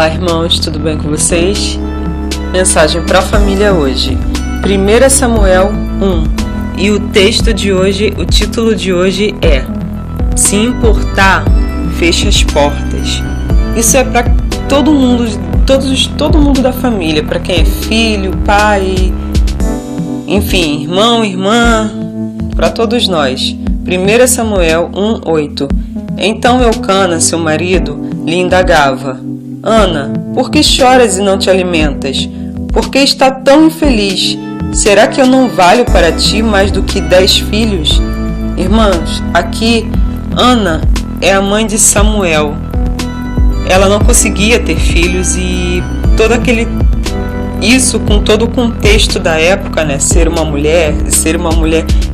Olá, irmãos, tudo bem com vocês? Mensagem para a família hoje, 1 Samuel 1. E o texto de hoje, o título de hoje é: Se importar, feche as portas. Isso é para todo mundo, todo mundo da família, para quem é filho, pai, enfim, irmão, irmã, para todos nós. 1 Samuel 1:8. Então Eucana, seu marido, lhe indagava: Ana, por que choras e não te alimentas? Por que está tão infeliz? Será que eu não valho para ti mais do que 10 filhos? Irmãos, aqui Ana é a mãe de Samuel. Ela não conseguia ter filhos e isso com todo o contexto da época, né? Ser uma mulher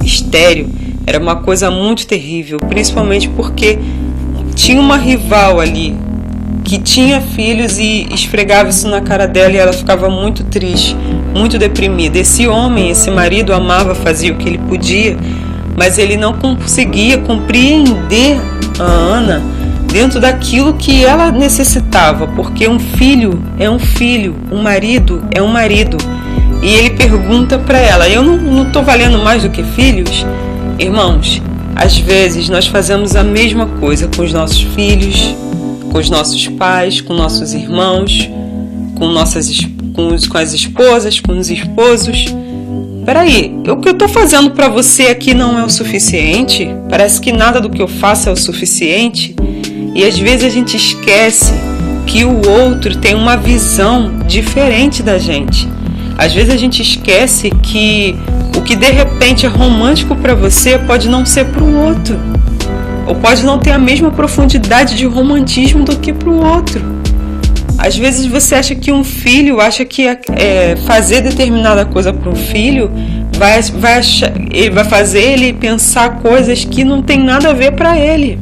estéril, era uma coisa muito terrível, principalmente porque tinha uma rival ali que tinha filhos e esfregava isso na cara dela e ela ficava muito triste, muito deprimida. Esse homem, esse marido, amava, fazia o que ele podia, mas ele não conseguia compreender a Ana dentro daquilo que ela necessitava, porque um filho é um filho, um marido é um marido. E ele pergunta para ela: eu não estou valendo mais do que filhos? Irmãos, às vezes nós fazemos a mesma coisa com os nossos filhos, com os nossos pais, com nossos irmãos, com as esposas, com os esposos. Peraí, o que eu estou fazendo para você aqui não é o suficiente? Parece que nada do que eu faço é o suficiente. E às vezes a gente esquece que o outro tem uma visão diferente da gente. Às vezes a gente esquece que o que de repente é romântico para você pode não ser para o outro. Ou pode não ter a mesma profundidade de romantismo do que para o outro. Às vezes você acha que um filho, fazer determinada coisa para um filho vai fazer ele pensar coisas que não tem nada a ver para ele.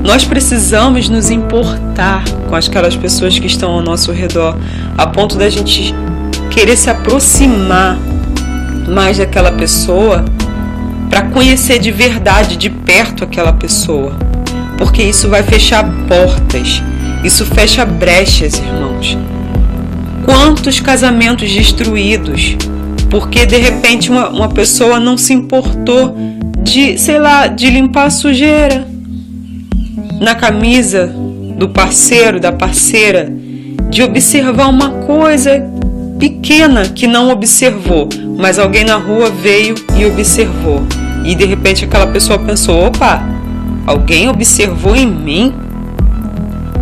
Nós precisamos nos importar com aquelas pessoas que estão ao nosso redor, a ponto da gente querer se aproximar mais daquela pessoa para conhecer de verdade, de perto, aquela pessoa. Porque isso vai fechar portas, isso fecha brechas, irmãos. Quantos casamentos destruídos porque de repente uma pessoa não se importou de limpar a sujeira na camisa do parceiro, da parceira, de observar uma coisa pequena que não observou, mas alguém na rua veio e observou. E de repente aquela pessoa pensou: opa, alguém observou em mim?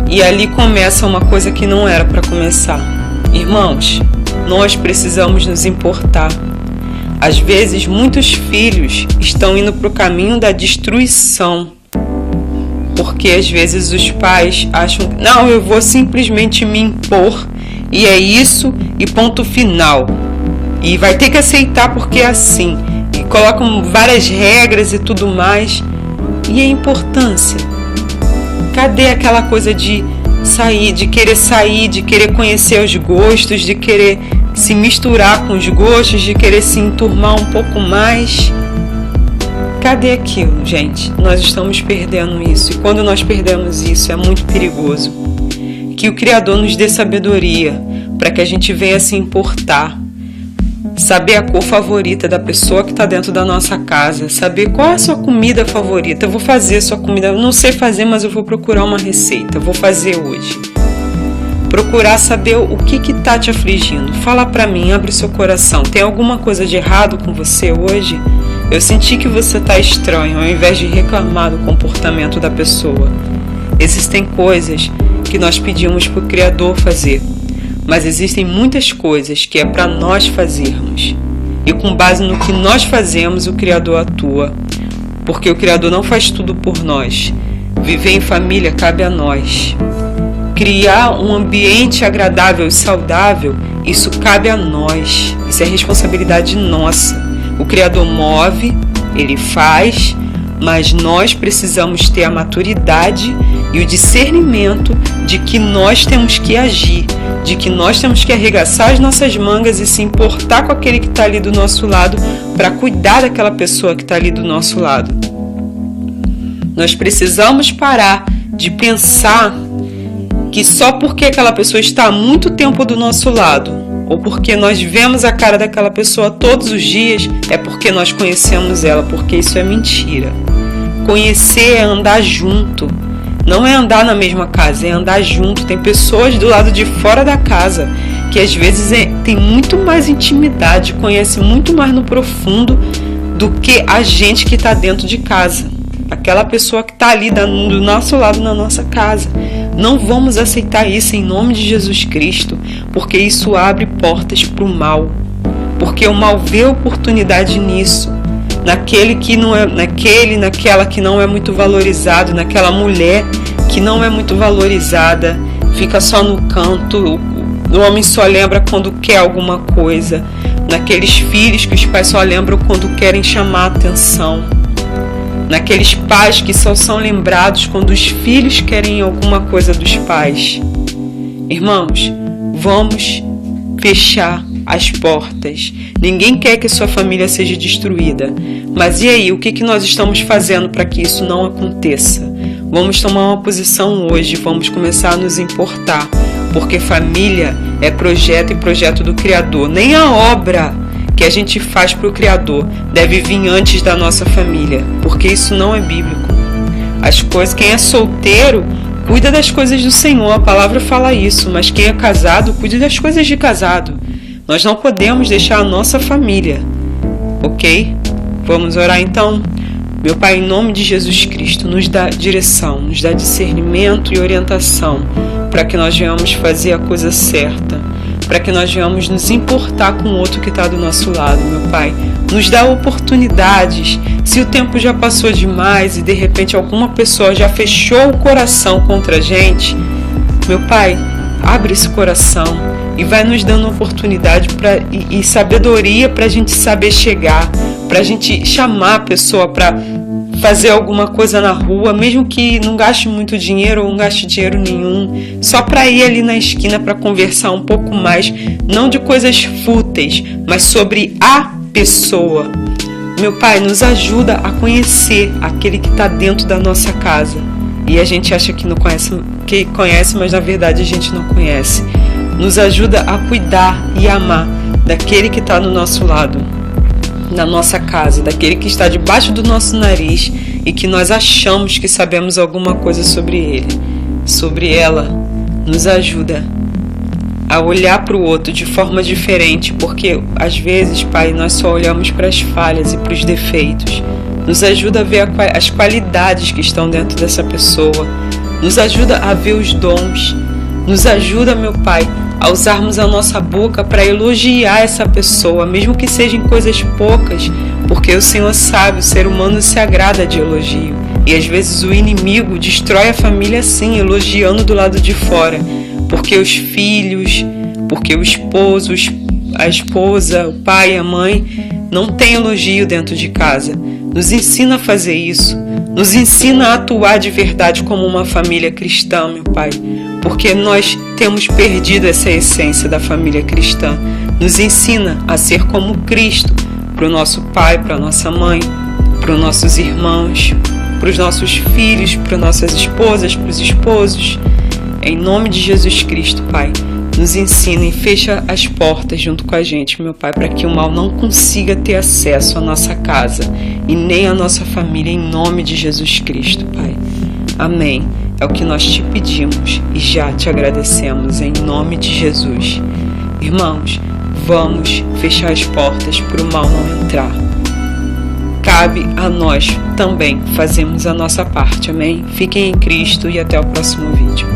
E ali começa uma coisa que não era para começar. Irmãos, nós precisamos nos importar. Às vezes muitos filhos estão indo para o caminho da destruição, porque às vezes os pais acham: não, eu vou simplesmente me impor e é isso e ponto final. E vai ter que aceitar porque é assim. E colocam várias regras e tudo mais. E a importância? Cadê aquela coisa de sair, de querer conhecer os gostos, de querer se misturar com os gostos, de querer se enturmar um pouco mais? Cadê aquilo, gente? Nós estamos perdendo isso. E quando nós perdemos isso, é muito perigoso. Que o Criador nos dê sabedoria para que a gente venha se importar. Saber a cor favorita da pessoa que está dentro da nossa casa. Saber qual é a sua comida favorita. Eu vou fazer a sua comida. Eu não sei fazer, mas eu vou procurar uma receita. Eu vou fazer hoje. Procurar saber o que está te afligindo. Fala para mim, abre seu coração. Tem alguma coisa de errado com você hoje? Eu senti que você está estranho, ao invés de reclamar do comportamento da pessoa. Existem coisas que nós pedimos para o Criador fazer, mas existem muitas coisas que é para nós fazermos. E com base no que nós fazemos, o Criador atua. Porque o Criador não faz tudo por nós. Viver em família cabe a nós. Criar um ambiente agradável e saudável, isso cabe a nós. Isso é responsabilidade nossa. O Criador move, Ele faz, mas nós precisamos ter a maturidade e o discernimento de que nós temos que agir, de que nós temos que arregaçar as nossas mangas e se importar com aquele que está ali do nosso lado para cuidar daquela pessoa que está ali do nosso lado. Nós precisamos parar de pensar que só porque aquela pessoa está há muito tempo do nosso lado, ou porque nós vemos a cara daquela pessoa todos os dias, é porque nós conhecemos ela, porque isso é mentira. Conhecer é andar junto, não é andar na mesma casa, é andar junto. Tem pessoas do lado de fora da casa que às vezes tem muito mais intimidade, conhece muito mais no profundo do que a gente que está dentro de casa. Aquela pessoa que está ali do nosso lado na nossa casa. Não vamos aceitar isso em nome de Jesus Cristo, porque isso abre portas para o mal. Porque o mal vê oportunidade nisso. Naquele que não é, naquela que não é muito valorizado, naquela mulher que não é muito valorizada, fica só no canto. O homem só lembra quando quer alguma coisa. Naqueles filhos que os pais só lembram quando querem chamar a atenção. Naqueles pais que só são lembrados quando os filhos querem alguma coisa dos pais. Irmãos, vamos fechar as portas. Ninguém quer que sua família seja destruída. Mas e aí, o que nós estamos fazendo para que isso não aconteça? Vamos tomar uma posição hoje, vamos começar a nos importar. Porque família é projeto e projeto do Criador. Nem a obra que a gente faz para o Criador deve vir antes da nossa família, porque isso não é bíblico. Quem é solteiro, cuida das coisas do Senhor, a palavra fala isso, mas quem é casado, cuida das coisas de casado. Nós não podemos deixar a nossa família, ok? Vamos orar então? Meu Pai, em nome de Jesus Cristo, nos dá direção, nos dá discernimento e orientação para que nós venhamos fazer a coisa certa, para que nós venhamos nos importar com o outro que está do nosso lado, meu Pai. Nos dá oportunidades. Se o tempo já passou demais e de repente alguma pessoa já fechou o coração contra a gente, meu Pai, abre esse coração e vai nos dando oportunidade e sabedoria para a gente saber chegar, para a gente chamar a pessoa para fazer alguma coisa na rua, mesmo que não gaste muito dinheiro ou não gaste dinheiro nenhum, só para ir ali na esquina para conversar um pouco mais, não de coisas fúteis, mas sobre a pessoa. Meu Pai, nos ajuda a conhecer aquele que está dentro da nossa casa e a gente acha que não conhece, que conhece, mas na verdade a gente não conhece. Nos ajuda a cuidar e amar daquele que está do nosso lado, na nossa casa, daquele que está debaixo do nosso nariz e que nós achamos que sabemos alguma coisa sobre ele, sobre ela. Nos ajuda a olhar para o outro de forma diferente, porque às vezes, Pai, nós só olhamos para as falhas e para os defeitos. Nos ajuda a ver as qualidades que estão dentro dessa pessoa. Nos ajuda a ver os dons. Nos ajuda, meu Pai, a usarmos a nossa boca para elogiar essa pessoa, mesmo que sejam coisas poucas, porque o Senhor sabe, o ser humano se agrada de elogio. E às vezes o inimigo destrói a família assim, elogiando do lado de fora, porque os filhos, porque o esposo, a esposa, o pai, a mãe, não tem elogio dentro de casa. Nos ensina a fazer isso, nos ensina a atuar de verdade como uma família cristã, meu Pai, porque nós temos perdido essa essência da família cristã. Nos ensina a ser como Cristo, para o nosso pai, para a nossa mãe, para os nossos irmãos, para os nossos filhos, para nossas esposas, para os esposos. Em nome de Jesus Cristo, Pai, nos ensina e fecha as portas junto com a gente, meu Pai, para que o mal não consiga ter acesso à nossa casa e nem à nossa família, em nome de Jesus Cristo, Pai. Amém. É o que nós te pedimos e já te agradecemos em nome de Jesus. Irmãos, vamos fechar as portas para o mal não entrar. Cabe a nós também fazermos a nossa parte, amém? Fiquem em Cristo e até o próximo vídeo.